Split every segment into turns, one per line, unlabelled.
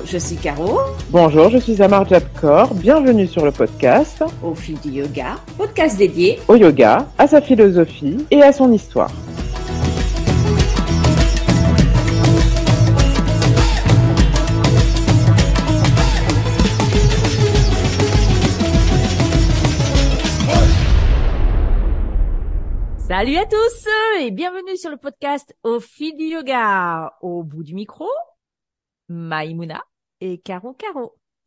je suis Caro.
Bonjour, je suis Amar Jabkor. Bienvenue sur le podcast
Au fil du yoga, podcast dédié
au yoga, à sa philosophie et à son histoire.
Salut à tous et bienvenue sur le podcast Au fil du yoga. Au bout du micro, Maïmouna et Caro.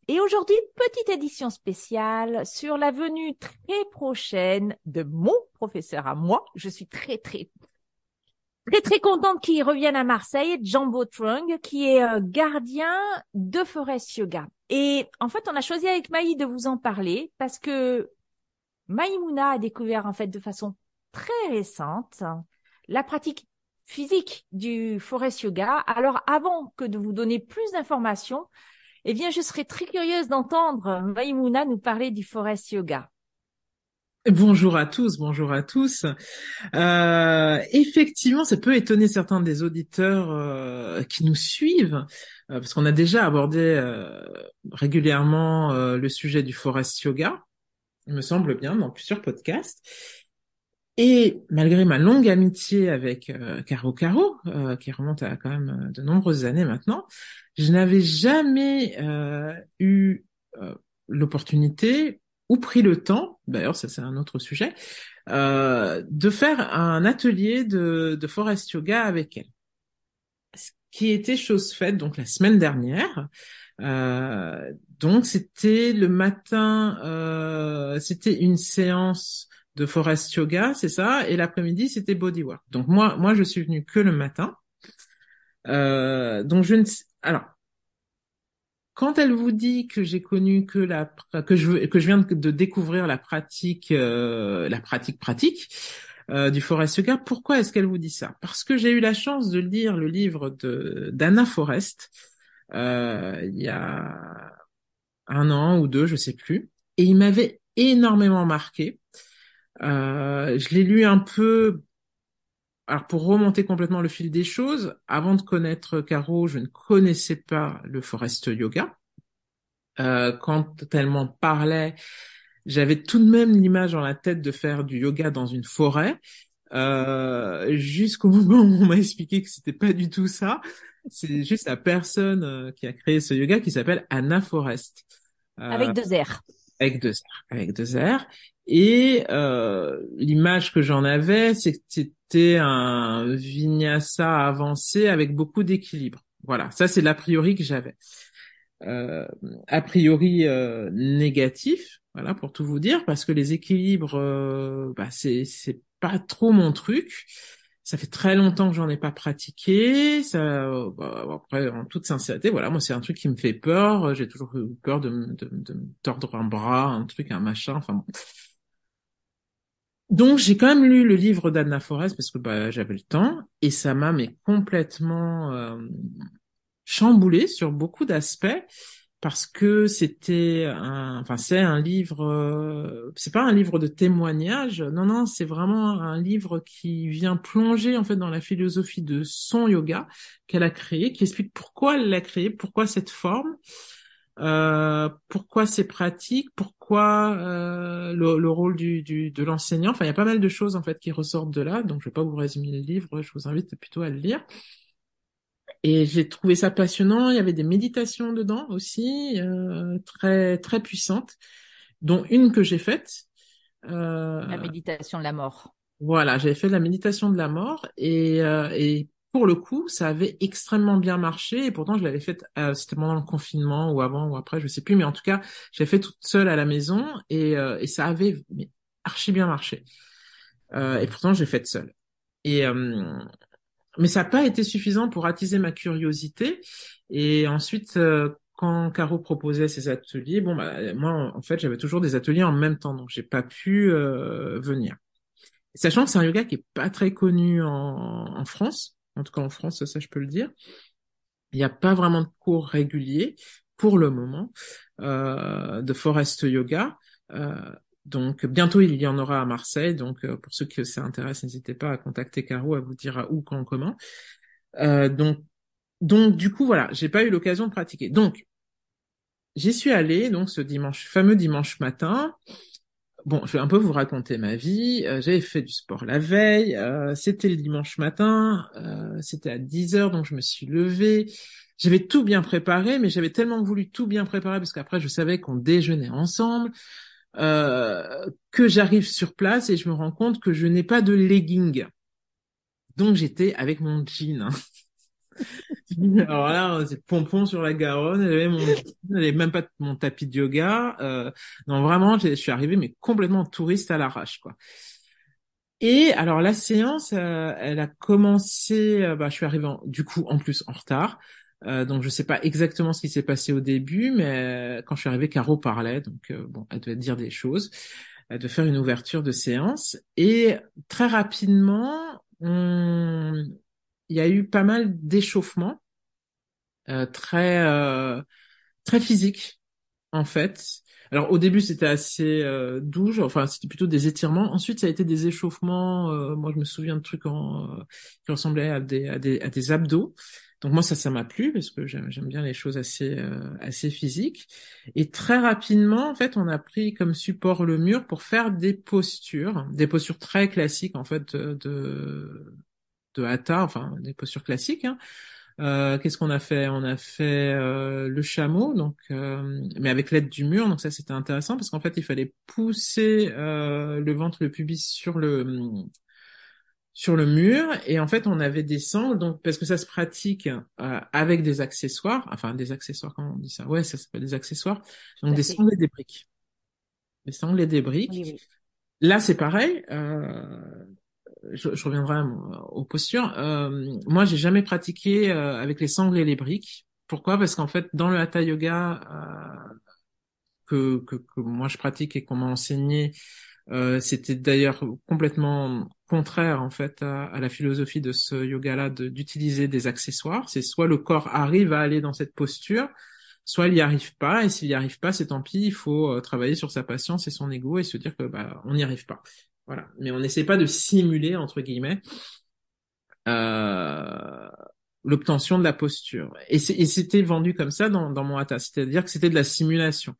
Et aujourd'hui, petite édition spéciale sur la venue très prochaine de mon professeur à moi. Je suis très contente qu'il revienne à Marseille, Jambo Trung, qui est gardien de Forest Yoga. Et en fait, on a choisi avec Maï de vous en parler parce que Maïmouna a découvert en fait de façon très récente la pratique physique du Forest Yoga. Alors, avant que de vous donner plus d'informations, eh bien, je serais très curieuse d'entendre Maïmouna nous parler du Forest Yoga.
Bonjour à tous. Effectivement, ça peut étonner certains des auditeurs qui nous suivent, parce qu'on a déjà abordé régulièrement le sujet du Forest Yoga, il me semble bien, dans plusieurs podcasts. Et malgré ma longue amitié avec Caro, qui remonte à quand même de nombreuses années maintenant, je n'avais jamais eu l'opportunité ou pris le temps, d'ailleurs ça c'est un autre sujet, de faire un atelier de Forest Yoga avec elle. Ce qui était chose faite donc la semaine dernière. Donc c'était le matin, c'était une séance de Forest Yoga, c'est ça, et l'après-midi c'était Bodywork. Donc moi je suis venue que le matin. Donc je ne sais, alors quand elle vous dit que j'ai connu que je viens de découvrir la pratique du Forest Yoga, pourquoi est-ce qu'elle vous dit ça? Parce que j'ai eu la chance de lire le livre d'Anna Forrest il y a 1 an ou 2, je sais plus, et il m'avait énormément marqué. Je l'ai lu un peu. Alors pour remonter complètement le fil des choses, avant de connaître Caro, je ne connaissais pas le Forest Yoga. Quand elle m'en parlait, j'avais tout de même l'image dans la tête de faire du yoga dans une forêt, jusqu'au moment où on m'a expliqué que c'était pas du tout ça. C'est juste la personne qui a créé ce yoga qui s'appelle Anna Forrest.
Avec 2 R.
Avec deux R. Et l'image que j'en avais, c'est que c'était un vinyasa avancé avec beaucoup d'équilibre. Voilà, ça c'est l'a priori que j'avais. A priori négatif, voilà, pour tout vous dire, parce que les équilibres, c'est pas trop mon truc. Ça fait très longtemps que j'en ai pas pratiqué. Ça, après, en toute sincérité, voilà, moi c'est un truc qui me fait peur. J'ai toujours eu peur de me tordre un bras, un truc, un machin. Enfin bon. Donc j'ai quand même lu le livre d'Anna Forrest parce que j'avais le temps et ça m'a complètement chamboulé sur beaucoup d'aspects. Parce que c'est un livre, c'est pas un livre de témoignage, non, c'est vraiment un livre qui vient plonger en fait dans la philosophie de son yoga qu'elle a créé, qui explique pourquoi elle l'a créé, pourquoi cette forme, pourquoi ces pratiques, pourquoi le rôle de l'enseignant. Enfin, il y a pas mal de choses en fait qui ressortent de là, donc je vais pas vous résumer le livre, je vous invite plutôt à le lire. Et j'ai trouvé ça passionnant. Il y avait des méditations dedans aussi, très très puissantes, dont une que j'ai faite.
La méditation de la mort.
Voilà, j'avais fait la méditation de la mort et pour le coup, ça avait extrêmement bien marché. Et pourtant, je l'avais faite, c'était pendant le confinement ou avant ou après, je sais plus. Mais en tout cas, j'ai fait toute seule à la maison et ça avait archi bien marché. Et pourtant, j'ai fait seule. Et mais ça n'a pas été suffisant pour attiser ma curiosité. Et ensuite, quand Caro proposait ses ateliers, moi, en fait, j'avais toujours des ateliers en même temps, donc j'ai pas pu venir. Sachant que c'est un yoga qui est pas très connu en France, en tout cas en France, ça je peux le dire. Il n'y a pas vraiment de cours réguliers pour le moment de Forest Yoga. Donc bientôt il y en aura à Marseille. Donc pour ceux que ça intéresse, n'hésitez pas à contacter Caro, à vous dire à où, quand, comment. Donc Donc, du coup, voilà, j'ai pas eu l'occasion de pratiquer. Donc, j'y suis allée, donc, ce fameux dimanche matin. Bon, je vais un peu vous raconter ma vie. J'avais fait du sport la veille. C'était le dimanche matin. C'était à 10 heures, donc je me suis levée. J'avais tout bien préparé, mais j'avais tellement voulu tout bien préparer parce qu'après, je savais qu'on déjeunait ensemble, que j'arrive sur place et je me rends compte que je n'ai pas de legging. Donc, j'étais avec mon jean, hein. Alors là, c'est pompon sur la Garonne. J'avais même pas mon tapis de yoga. Non, vraiment, je suis arrivé mais complètement touriste à l'arrache, quoi. Et alors la séance, elle a commencé. Je suis arrivé du coup en plus en retard. Donc je sais pas exactement ce qui s'est passé au début, mais quand je suis arrivé, Caro parlait. Donc bon, elle devait dire des choses. Elle devait faire une ouverture de séance. Et très rapidement, il y a eu pas mal d'échauffements très très physique en fait. Alors au début c'était assez doux, enfin c'était plutôt des étirements. Ensuite ça a été des échauffements. Moi je me souviens de trucs qui ressemblaient à des abdos. Donc moi ça m'a plu parce que j'aime bien les choses assez physiques. Et très rapidement en fait on a pris comme support le mur pour faire des postures très classiques en fait de hatha, enfin des postures classiques, hein. Qu'est-ce qu'on a fait? On a fait le chameau, donc mais avec l'aide du mur. Donc ça c'était intéressant parce qu'en fait il fallait pousser le ventre, le pubis sur le mur et en fait on avait des sangles. Donc parce que ça se pratique avec des accessoires, enfin des accessoires, comment on dit ça? Ouais, ça s'appelle des accessoires.
Tout
Donc
à
des
fait.
sangles et des briques. Des sangles et des
Oui,
briques.
oui.
Là c'est pareil. Je reviendrai aux postures. Moi, j'ai jamais pratiqué avec les sangles et les briques. Pourquoi? Parce qu'en fait, dans le hatha yoga que moi je pratique et qu'on m'a enseigné, c'était d'ailleurs complètement contraire en fait à la philosophie de ce yoga-là d'utiliser des accessoires. C'est soit le corps arrive à aller dans cette posture, soit il n'y arrive pas. Et s'il n'y arrive pas, c'est tant pis. Il faut travailler sur sa patience et son ego et se dire que bah on n'y arrive pas. Voilà. Mais on n'essaie pas de simuler entre guillemets euh, l'obtention de la posture. Et c'était vendu comme ça dans mon hatha, c'est-à-dire que c'était de la simulation,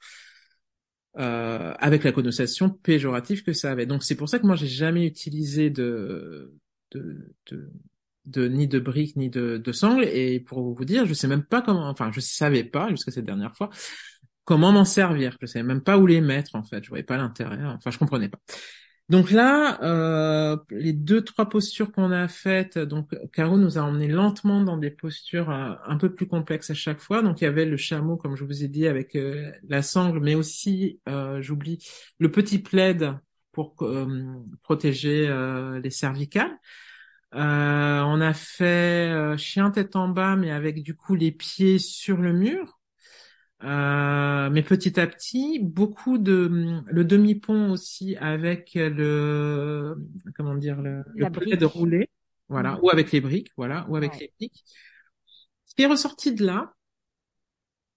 avec la connotation péjorative que ça avait. Donc c'est pour ça que moi j'ai jamais utilisé de, de, ni de briques ni de sangles. Et pour vous dire, je sais même pas comment, enfin je savais pas jusqu'à cette dernière fois comment m'en servir. Je savais même pas où les mettre en fait. Je voyais pas l'intérêt. Enfin je comprenais pas. Donc là, les deux, trois postures qu'on a faites, donc Caro nous a emmené lentement dans des postures un peu plus complexes à chaque fois. Donc il y avait le chameau, comme je vous ai dit, avec la sangle, mais aussi, j'oublie, le petit plaid pour protéger les cervicales. On a fait chien tête en bas, mais avec du coup les pieds sur le mur. Mais petit à petit, beaucoup de le demi-pont aussi avec le comment dire le
La
plaid
brique.
roulé, voilà,
Mhm.
ou avec les briques, voilà, ou avec
Ouais.
les briques. Ce qui est ressorti de là,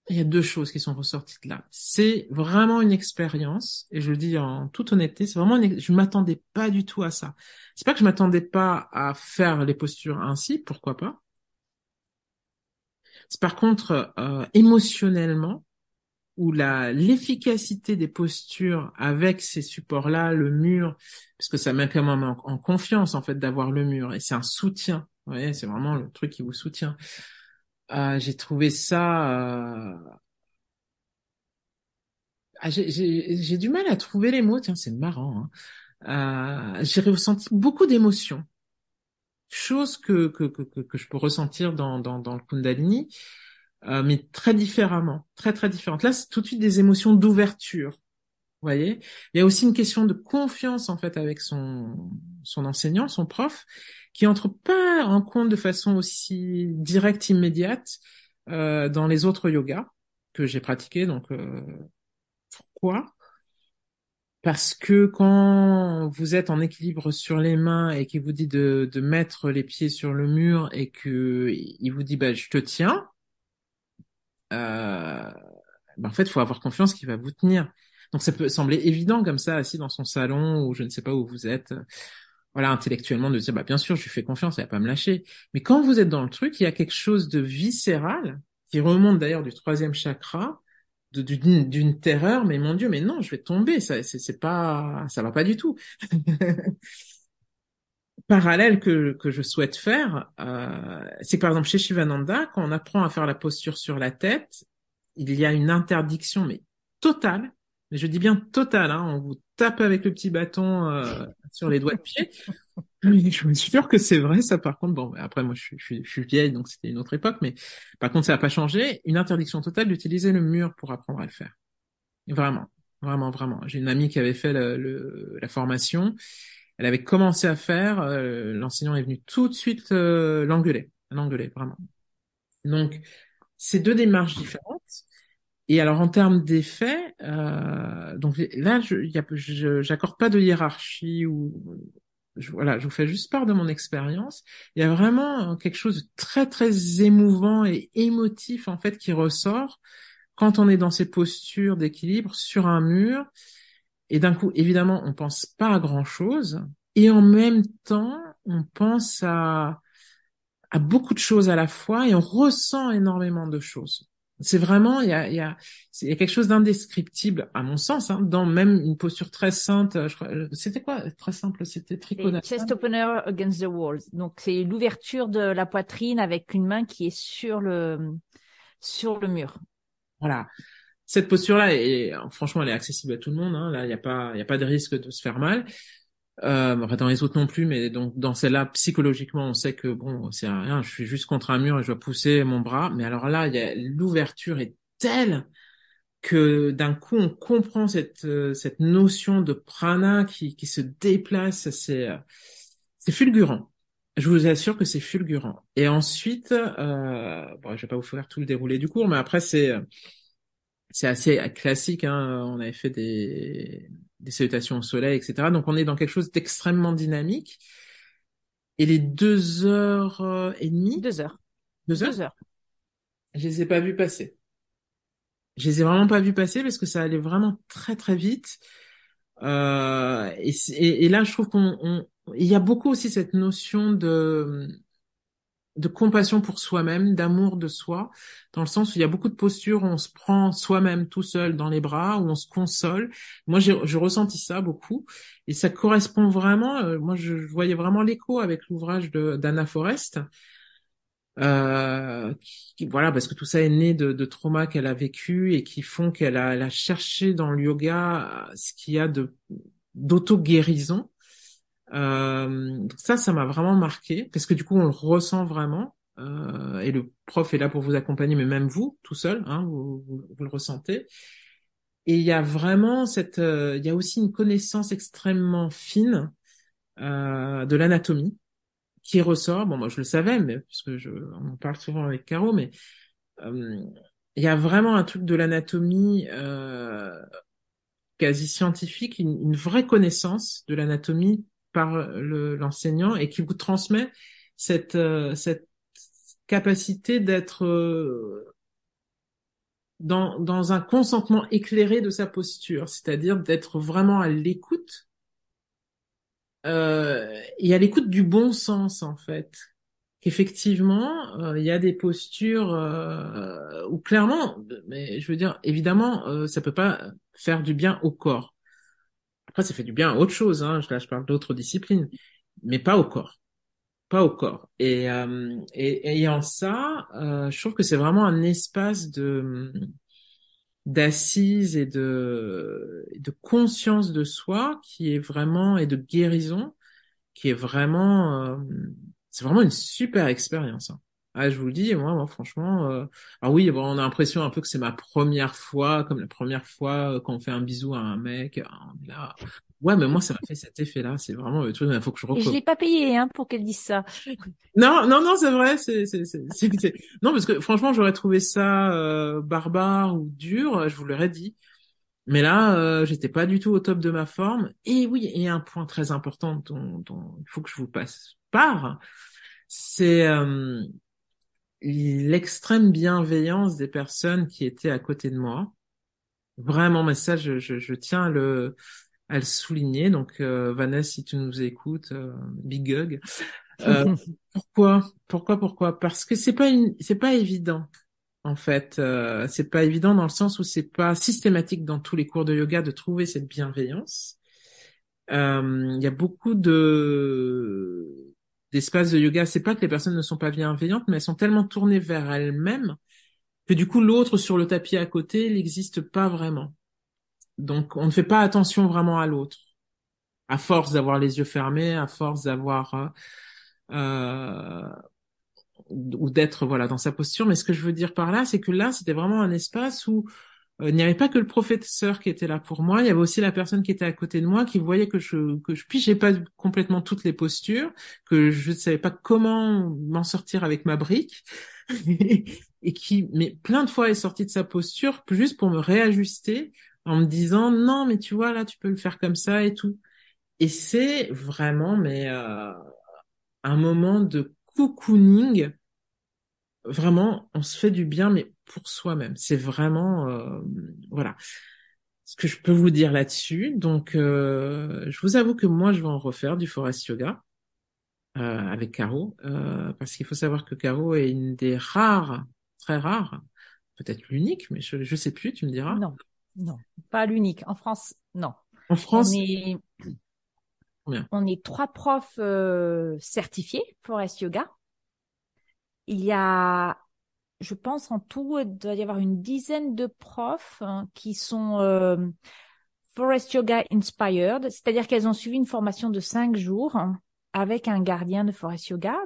il y a deux choses qui sont ressorties de là. C'est vraiment une expérience, et je le dis en toute honnêteté, c'est vraiment je m'attendais pas du tout à ça. C'est pas que je m'attendais pas à faire les postures ainsi, pourquoi pas. C'est par contre émotionnellement où l'efficacité des postures avec ces supports-là, le mur, parce que ça met quand même en confiance en fait d'avoir le mur et c'est un soutien. Vous voyez, c'est vraiment le truc qui vous soutient. J'ai trouvé ça. J'ai du mal à trouver les mots. Tiens, c'est marrant, hein. J'ai ressenti beaucoup d'émotions, chose que je peux ressentir dans le Kundalini, mais très différemment, très très différentes. Là, c'est tout de suite des émotions d'ouverture. Vous voyez, il y a aussi une question de confiance en fait avec son enseignant, son prof, qui entre pas en compte de façon aussi directe, immédiate dans les autres yogas que j'ai pratiqués. Donc pourquoi? Parce que quand vous êtes en équilibre sur les mains et qu'il vous dit de mettre les pieds sur le mur et que il vous dit bah je te tiens, euh, ben, en fait, il faut avoir confiance qu'il va vous tenir. Donc ça peut sembler évident comme ça, assis dans son salon ou je ne sais pas où vous êtes. voilà, intellectuellement de dire, bah, bien sûr, je lui fais confiance, elle va pas me lâcher. Mais quand vous êtes dans le truc, il y a quelque chose de viscéral qui remonte d'ailleurs du troisième chakra, d'une terreur, mais mon Dieu, mais non, je vais tomber, c'est pas, ça va pas du tout. Parallèle que je souhaite faire, c'est que par exemple chez Shivananda, quand on apprend à faire la posture sur la tête, il y a une interdiction, mais totale, mais je dis bien totale, hein, on vous tape avec le petit bâton sur les doigts de pied. Oui, je suis sûr que c'est vrai, ça par contre. Bon, après moi je suis vieille, donc c'était une autre époque, mais par contre ça n'a pas changé. Une interdiction totale d'utiliser le mur pour apprendre à le faire. Vraiment, vraiment, vraiment. J'ai une amie qui avait fait la formation. Elle avait commencé à faire. L'enseignant est venu tout de suite l'engueuler, vraiment. Donc, c'est deux démarches différentes. Et alors, en termes d'effets, donc là, j'accorde pas de hiérarchie ou voilà, je vous fais juste part de mon expérience. Il y a vraiment quelque chose de très, très émouvant et émotif, en fait, qui ressort quand on est dans ces postures d'équilibre sur un mur, et d'un coup, évidemment, on pense pas à grand-chose, et en même temps, on pense à beaucoup de choses à la fois, et on ressent énormément de choses. C'est vraiment, il y a quelque chose d'indescriptible, à mon sens, hein, dans même une posture très simple. C'était quoi, très simple? C'était
C'est
Trikonasana.
chest opener against the walls. Donc, c'est l'ouverture de la poitrine avec une main qui est sur le mur.
Voilà. Cette posture-là franchement, elle est accessible à tout le monde, hein. Là, il y a pas de risque de se faire mal. Enfin, dans les autres non plus, mais donc dans celle-là, psychologiquement, on sait que bon, c'est rien, je suis juste contre un mur et je dois pousser mon bras. Mais alors là, l'ouverture est telle que d'un coup, on comprend cette notion de prana qui se déplace. C'est fulgurant. Je vous assure que c'est fulgurant. Et ensuite, bon, je vais pas vous faire tout le déroulé du cours, mais après c'est assez classique, hein. On avait fait des salutations au soleil, etc. Donc on est dans quelque chose d'extrêmement dynamique. Et les 2 heures et demie,
2 heures.
2 heures,
2 heures.
je les ai pas vues passer. Je les ai vraiment pas vues passer parce que ça allait vraiment très très vite. Et là, je trouve il y a beaucoup aussi cette notion de compassion pour soi-même, d'amour de soi, dans le sens où il y a beaucoup de postures où on se prend soi-même tout seul dans les bras, où on se console. Moi, je ressentis ça beaucoup, et ça correspond vraiment. Moi, je voyais vraiment l'écho avec l'ouvrage d'Anna Forrest. Voilà, parce que tout ça est né de traumas qu'elle a vécu et qui font elle a cherché dans le yoga ce qu'il y a d'auto-guérison. Donc ça m'a vraiment marqué parce que du coup on le ressent vraiment, et le prof est là pour vous accompagner, mais même vous tout seul, hein, vous le ressentez. Et il y a vraiment il y a aussi une connaissance extrêmement fine de l'anatomie qui ressort. Bon, moi je le savais, mais puisque on en parle souvent avec Caro, mais euh, il y a vraiment un truc de l'anatomie quasi scientifique, une vraie connaissance de l'anatomie par l'enseignant, et qui vous transmet cette capacité d'être dans un consentement éclairé de sa posture, c'est-à-dire d'être vraiment à l'écoute, et à l'écoute du bon sens en fait. Qu'effectivement, il y a des postures où clairement, mais je veux dire, évidemment, ça peut pas faire du bien au corps. Après, ça fait du bien à autre chose, hein. Là, je parle d'autres disciplines, mais pas au corps. Pas au corps. Et en ça, je trouve que c'est vraiment un espace d'assise et de conscience de soi qui est vraiment, et de guérison, qui est vraiment, c'est vraiment une super expérience, hein. Ah, je vous le dis, moi franchement, ah oui, bon, on a l'impression un peu que c'est ma première fois, comme la première fois quand on fait un bisou à un mec, on est là. Ouais, mais moi, ça m'a fait cet effet-là. C'est vraiment le truc, il faut que je
Et je
recommence.
l'ai pas payé, hein, pour qu'elle dise ça.
Non, non, non, c'est vrai, non, parce que franchement, j'aurais trouvé ça barbare ou dur, je vous l'aurais dit. Mais là, j'étais pas du tout au top de ma forme. Et oui, et un point très important dont il faut que je vous passe par, c'est l'extrême bienveillance des personnes qui étaient à côté de moi. Vraiment, mais ça, je tiens à le souligner. Donc, Vanessa, si tu nous écoutes, big hug. Euh, pourquoi? Parce que c'est pas évident. En fait, c'est pas évident dans le sens où c'est pas systématique dans tous les cours de yoga de trouver cette bienveillance. Il y a beaucoup d'espaces de yoga. C'est pas que les personnes ne sont pas bienveillantes, mais elles sont tellement tournées vers elles-mêmes que du coup l'autre sur le tapis à côté, il n'existe pas vraiment. Donc on ne fait pas attention vraiment à l'autre, à force d'avoir les yeux fermés, à force d'avoir euh, ou d'être voilà dans sa posture. Mais ce que je veux dire par là, c'est que là, c'était vraiment un espace où il n'y avait pas que le professeur qui était là pour moi, il y avait aussi la personne qui était à côté de moi, qui voyait que je pigeais pas complètement toutes les postures, que je ne savais pas comment m'en sortir avec ma brique, et qui, mais plein de fois est sorti de sa posture juste pour me réajuster en me disant non, mais tu vois là, tu peux le faire comme ça et tout. Et c'est vraiment un moment de cocooning. Vraiment, on se fait du bien, mais pour soi-même. C'est vraiment, voilà, ce que je peux vous dire là-dessus. Donc, je vous avoue que moi, je vais en refaire du forest yoga avec Caro, parce qu'il faut savoir que Caro est une des rares, très rares, peut-être l'unique, mais je sais plus, tu me diras.
Non, non, pas l'unique. En France, non.
En
On
France,
est,
combien?
on est 3 profs certifiés Forest Yoga. Il y a, je pense en tout, il doit y avoir une dizaine de profs qui sont Forest Yoga Inspired, c'est-à-dire qu'elles ont suivi une formation de 5 jours avec un gardien de Forest Yoga.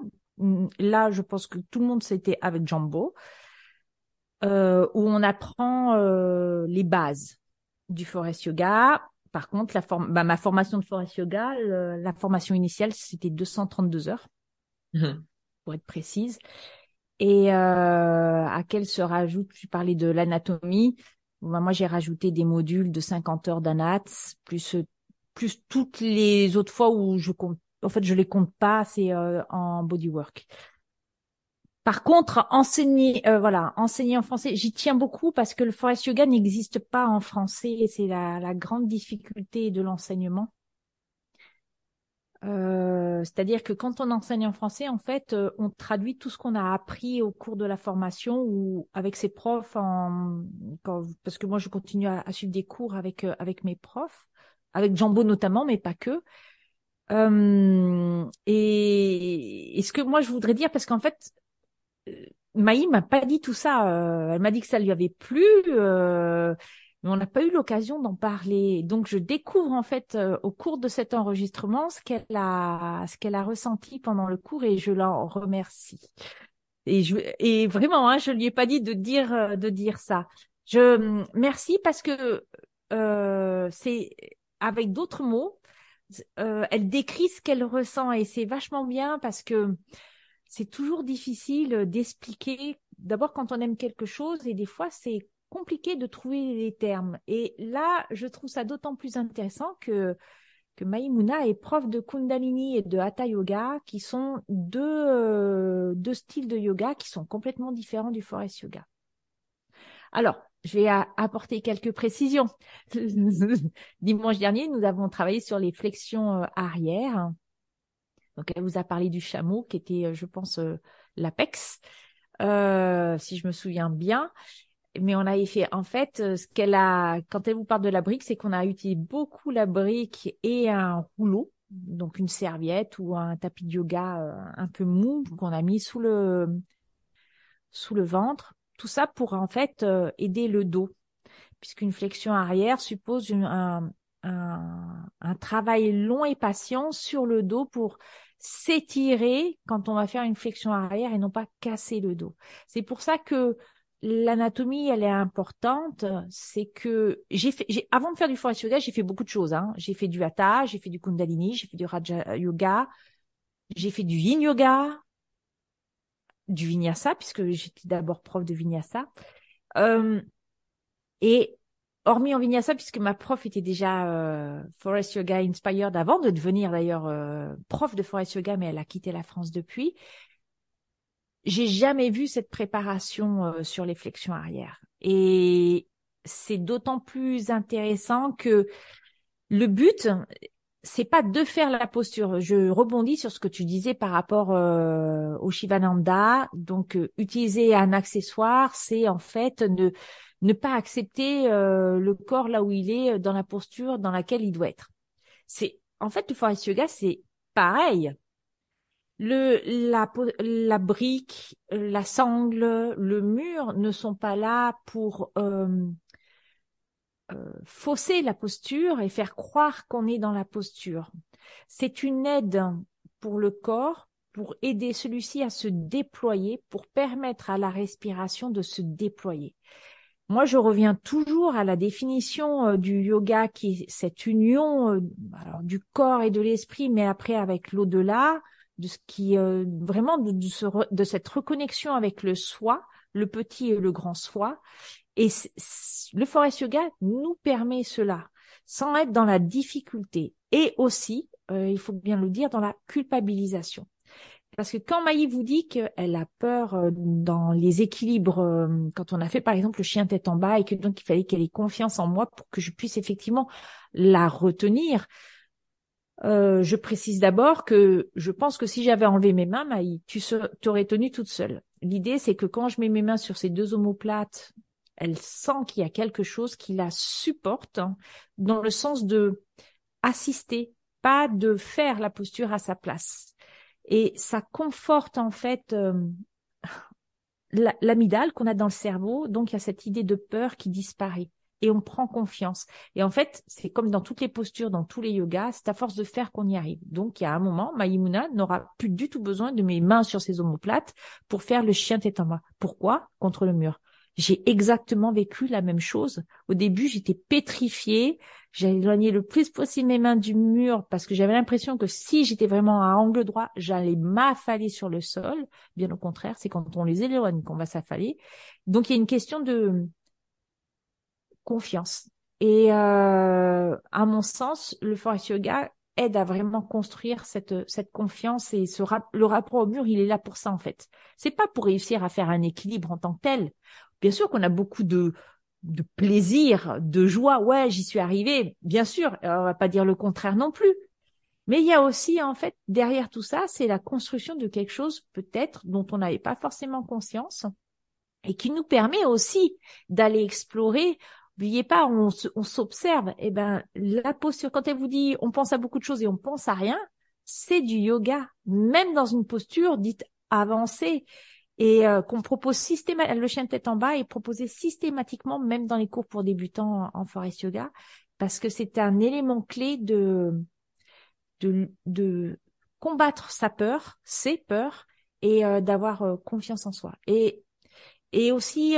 Là, je pense que tout le monde c'était avec Jambo, où on apprend les bases du Forest Yoga. Par contre, ma formation de Forest Yoga, la formation initiale, c'était 232 heures,
Mhm.
pour être précise. Et à quel se rajoute, tu parlais de l'anatomie. Moi, j'ai rajouté des modules de 50 heures d'anat, plus toutes les autres fois où je compte. En fait, je les compte pas, c'est en bodywork. Par contre, enseigner en français, j'y tiens beaucoup parce que le forest yoga n'existe pas en français et c'est la grande difficulté de l'enseignement. C'est-à-dire que quand on enseigne en français, en fait, on traduit tout ce qu'on a appris au cours de la formation ou avec ses profs, parce que moi, je continue à suivre des cours avec mes profs, avec Jambo notamment, mais pas que. Et ce que moi, je voudrais dire, parce qu'en fait, Maï m'a pas dit tout ça. Elle m'a dit que ça lui avait plu, mais on n'a pas eu l'occasion d'en parler. Donc, je découvre en fait au cours de cet enregistrement ce qu'elle a ressenti pendant le cours et je l'en remercie. Et vraiment, hein, je lui ai pas dit de dire ça. Merci parce que c'est avec d'autres mots, elle décrit ce qu'elle ressent et c'est vachement bien parce que c'est toujours difficile d'expliquer. D'abord, quand on aime quelque chose, et des fois, c'est compliqué de trouver les termes. Et là, je trouve ça d'autant plus intéressant que Maïmouna est prof de Kundalini et de Hatha Yoga, qui sont deux styles de yoga qui sont complètement différents du Forest Yoga. Alors, je vais apporter quelques précisions. Dimanche dernier, nous avons travaillé sur les flexions arrière. Donc, elle vous a parlé du chameau qui était, je pense, l'apex, si je me souviens bien. Mais on avait fait, en fait, quand elle vous parle de la brique, c'est qu'on a utilisé beaucoup la brique et un rouleau, donc une serviette ou un tapis de yoga un peu mou qu'on a mis sous le ventre. Tout ça pour, en fait, aider le dos, puisqu'une flexion arrière suppose un travail long et patient sur le dos pour s'étirer quand on va faire une flexion arrière et non pas casser le dos. C'est pour ça que l'anatomie, elle est importante. C'est que avant de faire du forest yoga, j'ai fait beaucoup de choses, hein. J'ai fait du hatha, j'ai fait du kundalini, j'ai fait du raja yoga, j'ai fait du yin yoga, du vinyasa, puisque j'étais d'abord prof de vinyasa. Et hormis en vinyasa, puisque ma prof était déjà Forest Yoga Inspired avant de devenir d'ailleurs prof de Forest Yoga, mais elle a quitté la France depuis, j'ai jamais vu cette préparation sur les flexions arrière. Et c'est d'autant plus intéressant que Le but, c'est pas de faire la posture. Je rebondis sur ce que tu disais par rapport au Shivananda. Donc, utiliser un accessoire, c'est en fait ne pas accepter le corps là où il est, dans la posture dans laquelle il doit être. En fait, le Forest Yoga, c'est pareil. La brique, la sangle, le mur ne sont pas là pour fausser la posture et faire croire qu'on est dans la posture. C'est une aide pour le corps, pour aider celui-ci à se déployer, pour permettre à la respiration de se déployer. Moi, je reviens toujours à la définition du yoga, qui est cette union alors, du corps et de l'esprit, mais après avec l'au-delà, de ce qui vraiment de cette reconnexion avec le soi, le petit et le grand soi. Et le Forest Yoga nous permet cela, sans être dans la difficulté et aussi, il faut bien le dire, dans la culpabilisation. Parce que quand Maï vous dit qu'elle a peur dans les équilibres, quand on a fait par exemple le chien tête en bas et que donc il fallait qu'elle ait confiance en moi pour que je puisse effectivement la retenir, je précise d'abord que je pense que si j'avais enlevé mes mains, Maï, tu t'aurais tenue toute seule. L'idée, c'est que quand je mets mes mains sur ces deux omoplates, elle sent qu'il y a quelque chose qui la supporte, hein, dans le sens de assister, pas de faire la posture à sa place. Et ça conforte en fait l'amygdale qu'on a dans le cerveau, donc il y a cette idée de peur qui disparaît. Et on prend confiance. Et en fait, c'est comme dans toutes les postures, dans tous les yogas, c'est à force de faire qu'on y arrive. Donc, il y a un moment, Maïmouna n'aura plus du tout besoin de mes mains sur ses omoplates pour faire le chien tête en bas. Pourquoi? Contre le mur. J'ai exactement vécu la même chose. Au début, j'étais pétrifiée. J'ai éloigné le plus possible mes mains du mur parce que j'avais l'impression que si j'étais vraiment à angle droit, j'allais m'affaler sur le sol. Bien au contraire, c'est quand on les éloigne qu'on va s'affaler. Donc, il y a une question de confiance. Et à mon sens, le Forest Yoga aide à vraiment construire cette confiance et le rapport au mur, il est là pour ça en fait. C'est pas pour réussir à faire un équilibre en tant que tel. Bien sûr qu'on a beaucoup de plaisir, de joie. Ouais, j'y suis arrivée. Bien sûr, on va pas dire le contraire non plus. Mais il y a aussi en fait derrière tout ça, c'est la construction de quelque chose peut-être dont on n'avait pas forcément conscience et qui nous permet aussi d'aller explorer. N'oubliez pas, on s'observe. Eh ben, la posture, quand elle vous dit on pense à beaucoup de choses et on pense à rien, c'est du yoga. Même dans une posture dite avancée et qu'on propose systématiquement, le chien de tête en bas est proposé systématiquement, même dans les cours pour débutants en Forest Yoga, parce que c'est un élément clé de combattre sa peur, ses peurs et d'avoir confiance en soi. Et aussi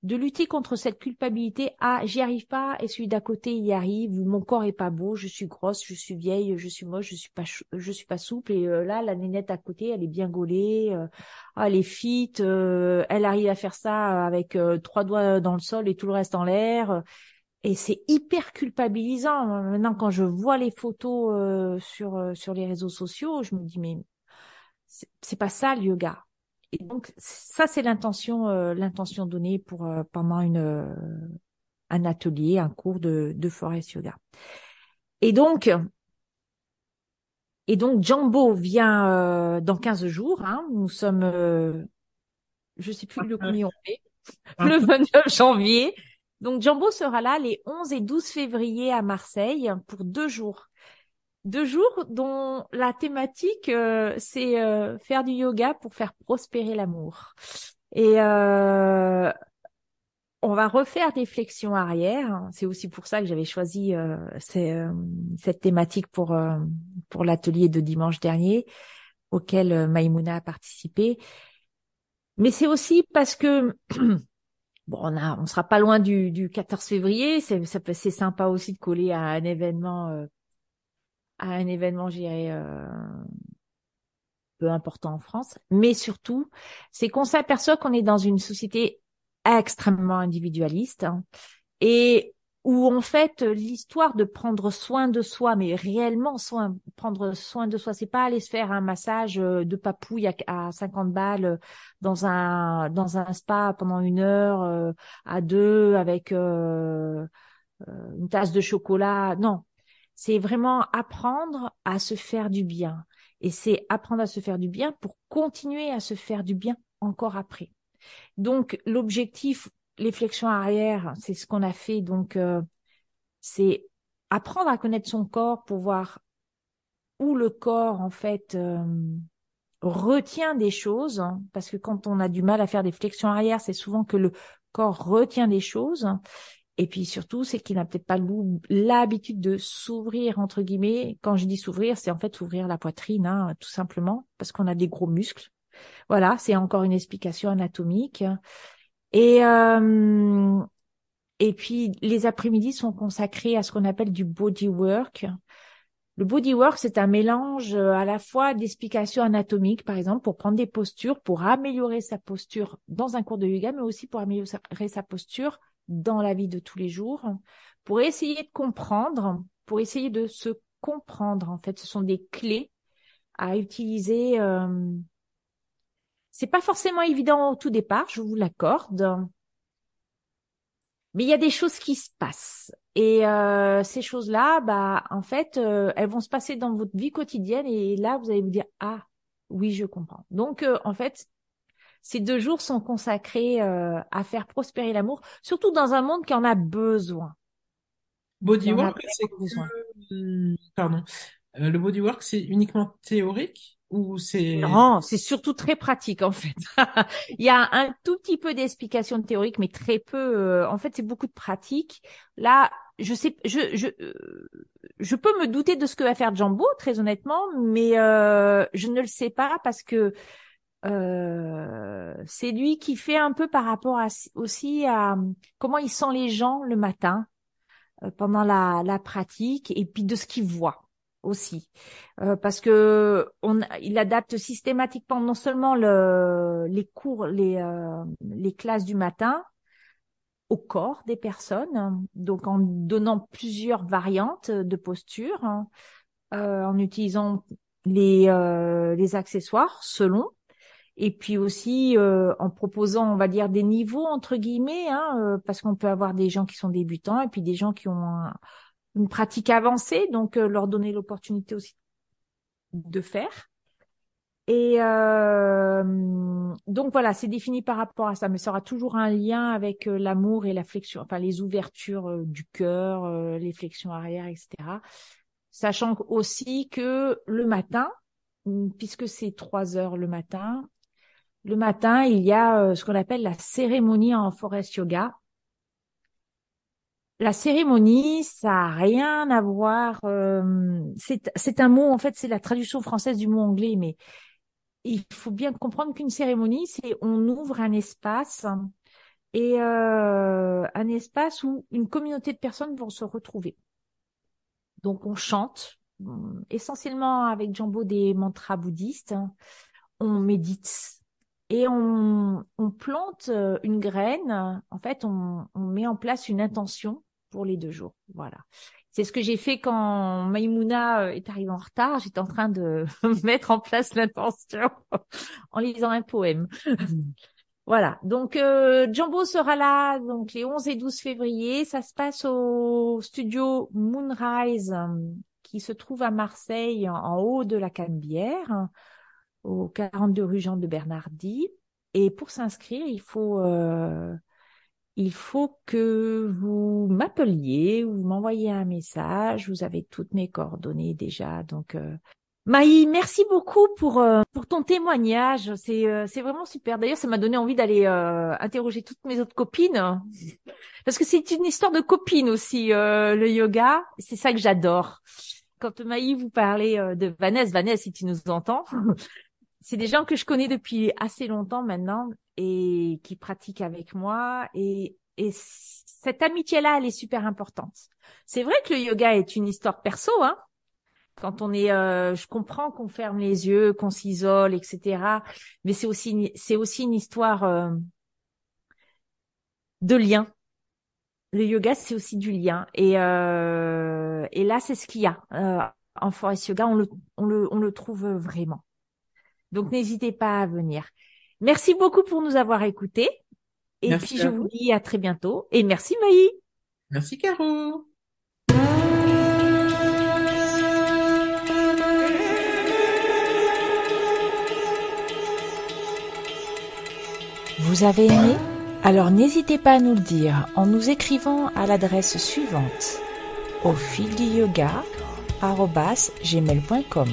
de lutter contre cette culpabilité. Ah, j'y arrive pas et celui d'à côté y arrive, ou mon corps est pas beau, je suis grosse, je suis vieille, je suis moche, je suis pas souple et là la nénette à côté, elle est bien gaulée, elle est fit, elle arrive à faire ça avec 3 doigts dans le sol et tout le reste en l'air. Et c'est hyper culpabilisant. Maintenant, quand je vois les photos sur les réseaux sociaux, je me dis mais c'est pas ça le yoga. Et donc ça c'est l'intention donnée pour pendant un atelier, un cours de Forest Yoga. Et donc Jambo vient dans 15 jours, hein, nous sommes je sais plus le combien on est, le 29 janvier. Donc Jambo sera là les 11 et 12 février à Marseille pour 2 jours. 2 jours dont la thématique, c'est faire du yoga pour faire prospérer l'amour. Et on va refaire des flexions arrière. C'est aussi pour ça que j'avais choisi cette thématique pour l'atelier de dimanche dernier, auquel Maïmouna a participé. Mais c'est aussi parce que bon, on sera pas loin du 14 février. C'est sympa aussi de coller à un événement, je dirais, peu important en France. Mais surtout, c'est qu'on s'aperçoit qu'on est dans une société extrêmement individualiste, hein, et où en fait l'histoire de prendre soin de soi, mais réellement prendre soin de soi, c'est pas aller se faire un massage de papouille à 50 balles dans un spa pendant 1 heure à deux avec une tasse de chocolat. Non, c'est vraiment apprendre à se faire du bien. Et c'est apprendre à se faire du bien pour continuer à se faire du bien encore après. Donc, l'objectif, les flexions arrière, c'est ce qu'on a fait. Donc, c'est apprendre à connaître son corps pour voir où le corps, en fait, retient des choses. Hein, parce que quand on a du mal à faire des flexions arrière, c'est souvent que le corps retient des choses. Et puis surtout, c'est qu'il n'a peut-être pas l'habitude de s'ouvrir, entre guillemets. Quand je dis s'ouvrir, c'est en fait s'ouvrir la poitrine, hein, tout simplement, parce qu'on a des gros muscles. Voilà, c'est encore une explication anatomique. Et, et puis, les après-midi sont consacrés à ce qu'on appelle du bodywork. Le bodywork, c'est un mélange à la fois d'explications anatomiques, par exemple, pour prendre des postures, pour améliorer sa posture dans un cours de yoga, mais aussi pour améliorer sa posture dans la vie de tous les jours, pour essayer de comprendre, pour essayer de se comprendre. En fait, ce sont des clés à utiliser. C'est pas forcément évident au tout départ, je vous l'accorde, mais il y a des choses qui se passent. Et ces choses-là, bah, en fait, elles vont se passer dans votre vie quotidienne et là, vous allez vous dire, ah, oui, je comprends. Donc, en fait, ces 2 jours sont consacrés à faire prospérer l'amour, surtout dans un monde qui en a besoin. Qui en a
Bodywork, c'est
vraiment besoin.
pardon. Le bodywork, c'est uniquement théorique ou c'est...
Non, c'est surtout très pratique en fait. Il y a un tout petit peu d'explication théorique, mais très peu. En fait, c'est beaucoup de pratique. Là, je sais, je peux me douter de ce que va faire Jambo, très honnêtement, mais je ne le sais pas parce que c'est lui qui fait un peu par rapport aussi à comment il sent les gens le matin pendant la pratique et puis de ce qu'il voit aussi. Parce que il adapte systématiquement non seulement les cours, les classes du matin au corps des personnes, hein, donc en donnant plusieurs variantes de posture, hein, en utilisant les accessoires selon. Et puis aussi en proposant, on va dire, des niveaux entre guillemets, hein, parce qu'on peut avoir des gens qui sont débutants et puis des gens qui ont une pratique avancée, donc leur donner l'opportunité aussi de faire. Et donc voilà, c'est défini par rapport à ça, mais ça aura toujours un lien avec l'amour et la flexion, enfin les ouvertures du cœur, les flexions arrière, etc. Sachant aussi que le matin, puisque c'est 3 heures le matin, il y a ce qu'on appelle la cérémonie en forest yoga. La cérémonie, ça a rien à voir. C'est un mot, en fait, c'est la traduction française du mot anglais, mais il faut bien comprendre qu'une cérémonie, c'est on ouvre un espace et un espace où une communauté de personnes vont se retrouver. Donc on chante, essentiellement avec Jambo des mantras bouddhistes, on médite. Et on plante une graine. En fait, on met en place une intention pour les 2 jours. Voilà. C'est ce que j'ai fait quand Maïmouna est arrivée en retard. J'étais en train de mettre en place l'intention en lisant un poème. Voilà. Donc, Jambo sera là donc les 11 et 12 février. Ça se passe au studio Moonrise qui se trouve à Marseille en haut de la Canebière, au 42 rue Jean de Bernardi. Et pour s'inscrire, il faut que vous m'appeliez ou vous m'envoyiez un message. Vous avez toutes mes coordonnées déjà. Donc, Maï, merci beaucoup pour ton témoignage. C'est vraiment super. D'ailleurs, ça m'a donné envie d'aller interroger toutes mes autres copines. Parce que c'est une histoire de copines aussi, le yoga. C'est ça que j'adore. Quand Maï vous parlez de Vanessa, si tu nous entends, c'est des gens que je connais depuis assez longtemps maintenant et qui pratiquent avec moi. Et cette amitié-là, elle est super importante. C'est vrai que le yoga est une histoire perso, hein. Quand on est, je comprends qu'on ferme les yeux, qu'on s'isole, etc. Mais c'est aussi une histoire de lien. Le yoga, c'est aussi du lien. Et là, c'est ce qu'il y a. En forest yoga, on le trouve vraiment. Donc, n'hésitez pas à venir. Merci beaucoup pour nous avoir écoutés. Et
Merci
puis, je
à
vous
vous.
dis à très bientôt. Et merci, Maï.
Merci, Caro.
Vous avez aimé? Alors n'hésitez pas à nous le dire en nous écrivant à l'adresse suivante: aufilduyoga@gmail.com.